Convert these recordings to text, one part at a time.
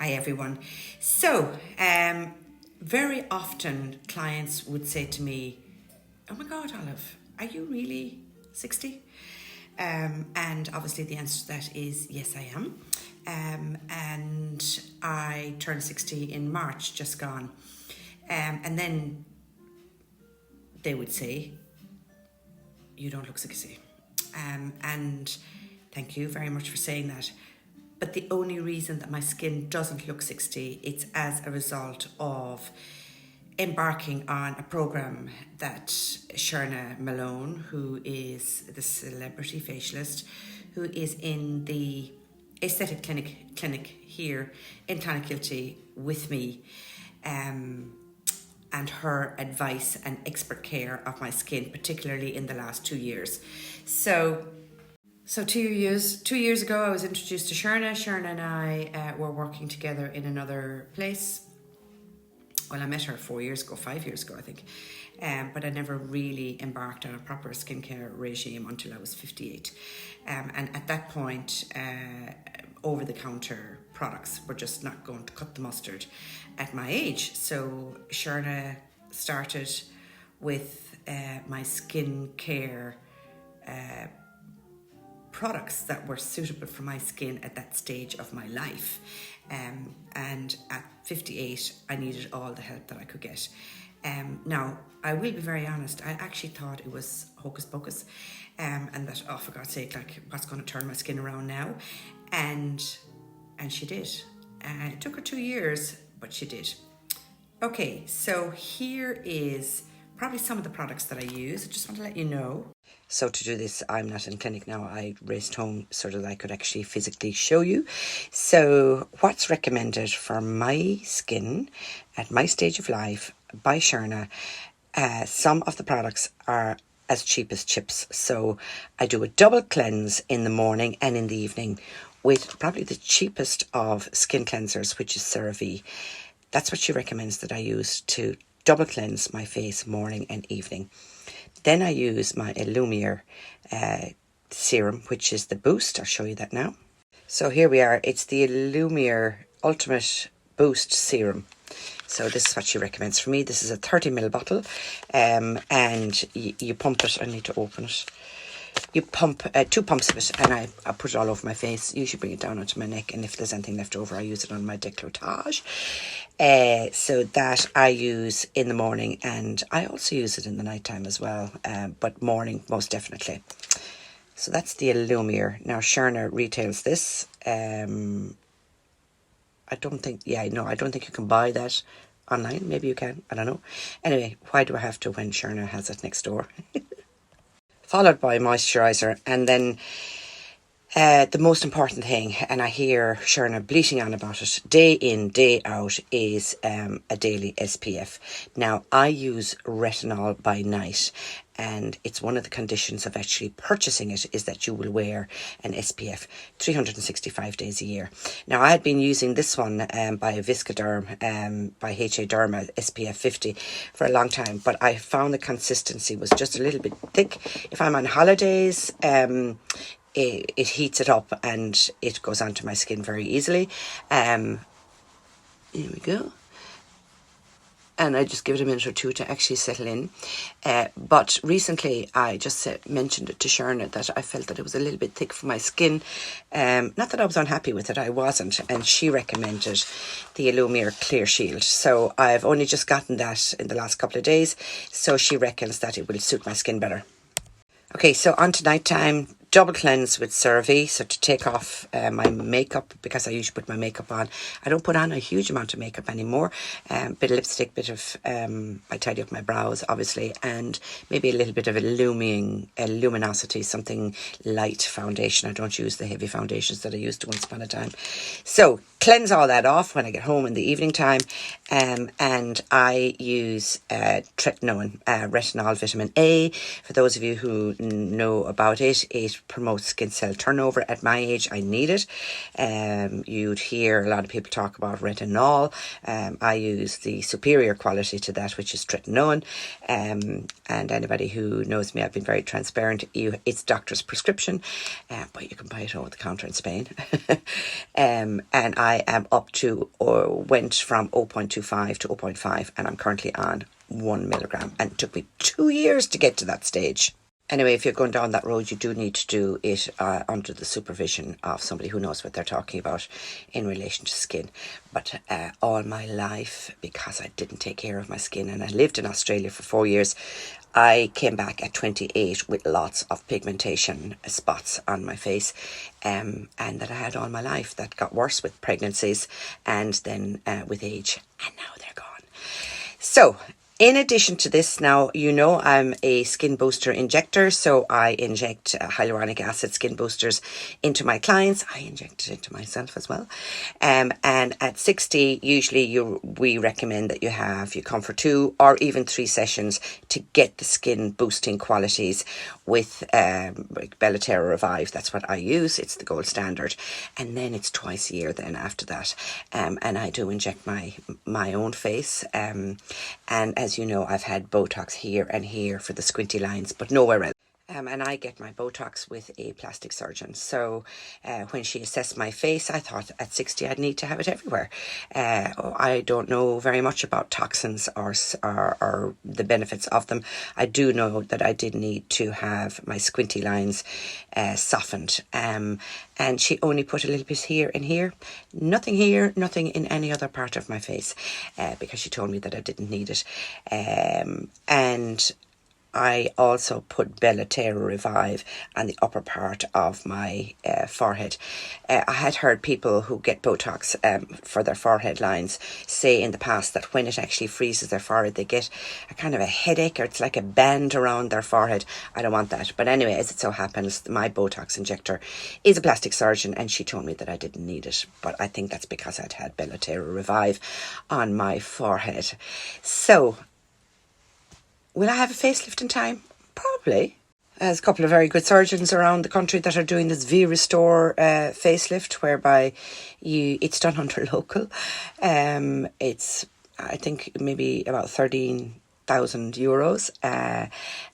Hi everyone. So, very often clients would say to me, "Oh my God, Olive, are you really 60?" And obviously the answer to that is yes, I am. And I turned 60 in March, just gone. And then they would say, "You don't look 60." And thank you very much for saying that. But the only reason that my skin doesn't look 60, it's as a result of embarking on a program that Sherna Malone, who is the celebrity facialist, who is in the aesthetic clinic here in Clonakilty with me, and her advice and expert care of my skin, particularly in the last 2 years. So 2 years ago, I was introduced to Sherna. Sherna and I were working together in another place. Well, I met her 5 years ago, I think. But I never really embarked on a proper skincare regime until I was 58. And at that point, over-the-counter products were just not going to cut the mustard at my age. So Sherna started with my skincare products that were suitable for my skin at that stage of my life. And at 58, I needed all the help that I could get. Now, I will be very honest, I actually thought it was hocus pocus, and that, oh, for God's sake, like, what's going to turn my skin around now? And she did. It took her 2 years, but she did. Okay, so here is probably some of the products that I use. I just want to let you know. So to do this, I'm not in clinic now. I raced home so that I could actually physically show you. So what's recommended for my skin at my stage of life by Sherna, some of the products are as cheap as chips. So I do a double cleanse in the morning and in the evening with probably the cheapest of skin cleansers, which is CeraVe. That's what she recommends that I use to double cleanse my face morning and evening. Then I use my Illumier serum, which is the boost. I'll show you that now. So here we are. It's the Illumier Ultimate Boost Serum. So this is what she recommends for me. This is a 30ml bottle, and you pump it. I need to open it. You pump 2 pumps of it, and I put it all over my face. Usually bring it down onto my neck, and if there's anything left over, I use it on my décolletage. So that I use in the morning, and I also use it in the nighttime as well, but morning most definitely. So that's the Illumier. Now Sherna retails this. I don't think you can buy that online. Maybe you can, I don't know. Anyway, why do I have to when Sherna has it next door? Followed by moisturiser, and then the most important thing, and I hear Sherna bleating on about it day in, day out, is a daily SPF. Now, I use retinol by night, and it's one of the conditions of actually purchasing it is that you will wear an SPF 365 days a year. Now, I had been using this one by Viscoderm, by HA Derma SPF 50 for a long time, but I found the consistency was just a little bit thick. If I'm on holidays, it heats it up and it goes onto my skin very easily. Here we go. And I just give it a minute or two to actually settle in. But recently I just mentioned it to Sherna that I felt that it was a little bit thick for my skin. Not that I was unhappy with it, I wasn't. And she recommended the Illumier Clear Shield. So I've only just gotten that in the last couple of days. So she reckons that it will suit my skin better. Okay, so on to nighttime. Double cleanse with CeraVe, so to take off my makeup, because I usually put my makeup on. I don't put on a huge amount of makeup anymore. Bit of lipstick, bit of I tidy up my brows, obviously, and maybe a little bit of a luminosity, something light foundation. I don't use the heavy foundations that I used to once upon a time. So cleanse all that off when I get home in the evening time, and I use tretinoin, retinol vitamin A. For those of you who know about it, it promotes skin cell turnover. At my age, I need it. You'd hear a lot of people talk about retinol. I use the superior quality to that, which is tretinoin. And anybody who knows me, I've been very transparent. It's doctor's prescription, but you can buy it over the counter in Spain. And I I am up to, or went from 0.25 to zero point 0.5, and I'm currently on 1 milligram, and it took me 2 years to get to that stage. Anyway, if you're going down that road, you do need to do it under the supervision of somebody who knows what they're talking about in relation to skin. But all my life, because I didn't take care of my skin, and I lived in Australia for 4 years, I came back at 28 with lots of pigmentation spots on my face, and that I had all my life. That got worse with pregnancies and then with age, and now they're gone. So, in addition to this, now, you know, I'm a skin booster injector, so I inject hyaluronic acid skin boosters into my clients. I inject it into myself as well. And at 60, usually we recommend that you come for 2 or even 3 sessions to get the skin boosting qualities with Bellaterra Revive. That's what I use. It's the gold standard. And then it's twice a year then after that. And I do inject my own face. And as you know, I've had Botox here and here for the squinty lines, but nowhere else. And I get my Botox with a plastic surgeon. So when she assessed my face, I thought at 60 I'd need to have it everywhere. I don't know very much about toxins or the benefits of them. I do know that I did need to have my squinty lines softened. And she only put a little bit here and here. Nothing here, nothing in any other part of my face, because she told me that I didn't need it. And I also put Bellaterra Revive on the upper part of my forehead. I had heard people who get Botox for their forehead lines say in the past that when it actually freezes their forehead, they get a kind of a headache, or it's like a band around their forehead. I don't want that. But anyway, as it so happens, my Botox injector is a plastic surgeon, and she told me that I didn't need it. But I think that's because I'd had Bellaterra Revive on my forehead. So, will I have a facelift in time? Probably. There's a couple of very good surgeons around the country that are doing this V-Restore facelift, whereby it's done under local. It's, I think, maybe about 13,000 euros.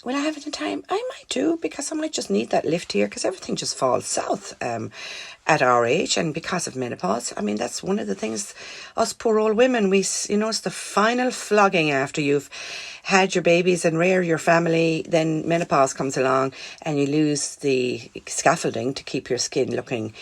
Will I have it in time? I might do, because I might just need that lift here, because everything just falls south at our age, and because of menopause. I mean, that's one of the things us poor old women, it's the final flogging after you've had your babies and rear your family. Then menopause comes along and you lose the scaffolding to keep your skin looking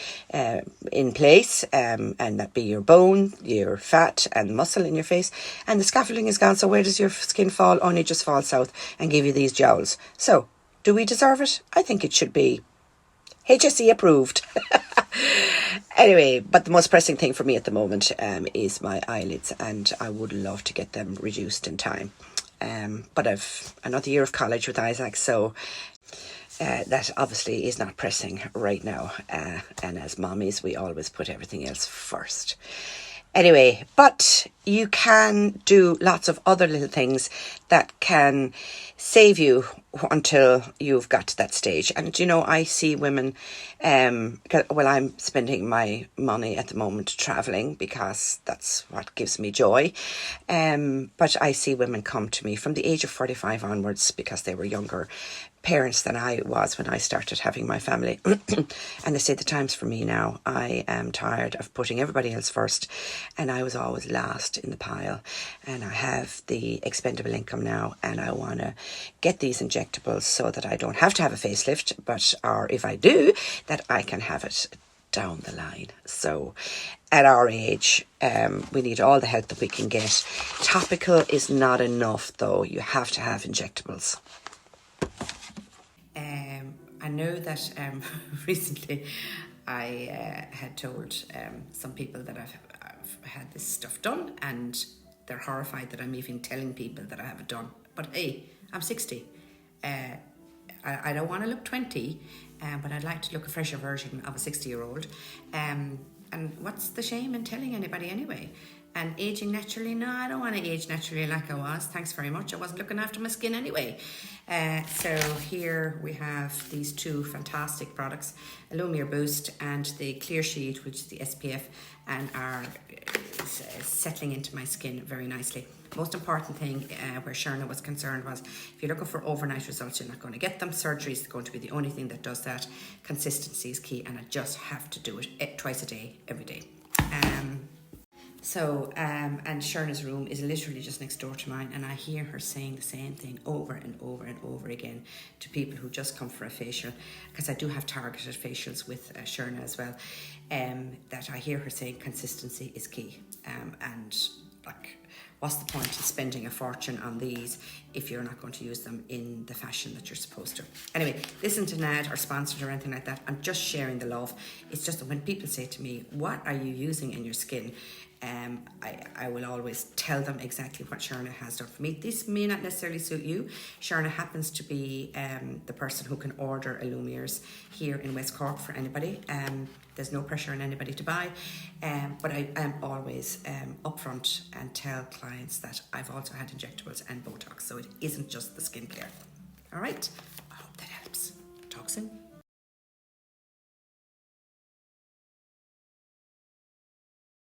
in place, and that be your bone, your fat and muscle in your face, and the scaffolding is gone. So where does your skin fall? Only just fall south and give you these jowls. So do we deserve it? I think it should be HSE approved. Anyway, but the most pressing thing for me at the moment is my eyelids, and I would love to get them reduced in time. But I've another year of college with Isaac, so that obviously is not pressing right now. And as mommies, we always put everything else first. Anyway, but you can do lots of other little things that can save you until you've got to that stage. And, I see women, I'm spending my money at the moment traveling, because that's what gives me joy. But I see women come to me from the age of 45 onwards, because they were younger parents than I was when I started having my family. And they say, the time's for me now. I am tired of putting everybody else first, and I was always last in the pile. And I have the expendable income now, and I want to get these injectables so that I don't have to have a facelift, or if I do, that I can have it down the line. So at our age, we need all the help that we can get. Topical is not enough, though. You have to have injectables. I know that recently I had told some people that I've had this stuff done, and they're horrified that I'm even telling people that I have it done. But hey, I'm 60. I don't want to look 20, but I'd like to look a fresher version of a 60-year-old. And what's the shame in telling anybody anyway? And aging naturally? No, I don't want to age naturally like I was. Thanks very much. I wasn't looking after my skin anyway. So here we have these 2 fantastic products, Lumir Boost and the Clear Sheet, which is the SPF, and are settling into my skin very nicely. Most important thing where Sherna was concerned was, if you're looking for overnight results, you're not going to get them. Surgery is going to be the only thing that does that. Consistency is key, and I just have to do it twice a day, every day. So, and Sherna's room is literally just next door to mine, and I hear her saying the same thing over and over and over again to people who just come for a facial, because I do have targeted facials with Sherna as well, that I hear her saying consistency is key, and like, what's the point of spending a fortune on these if you're not going to use them in the fashion that you're supposed to? Anyway, this isn't an ad or sponsored or anything like that. I'm just sharing the love. It's just that when people say to me, what are you using in your skin? I will always tell them exactly what Sherna has done for me. This may not necessarily suit you. Sherna happens to be the person who can order Illumiers here in West Cork for anybody. There's no pressure on anybody to buy, but I am always upfront and tell clients that I've also had injectables and Botox, so it isn't just the skincare. All right, I hope that helps. Talk soon.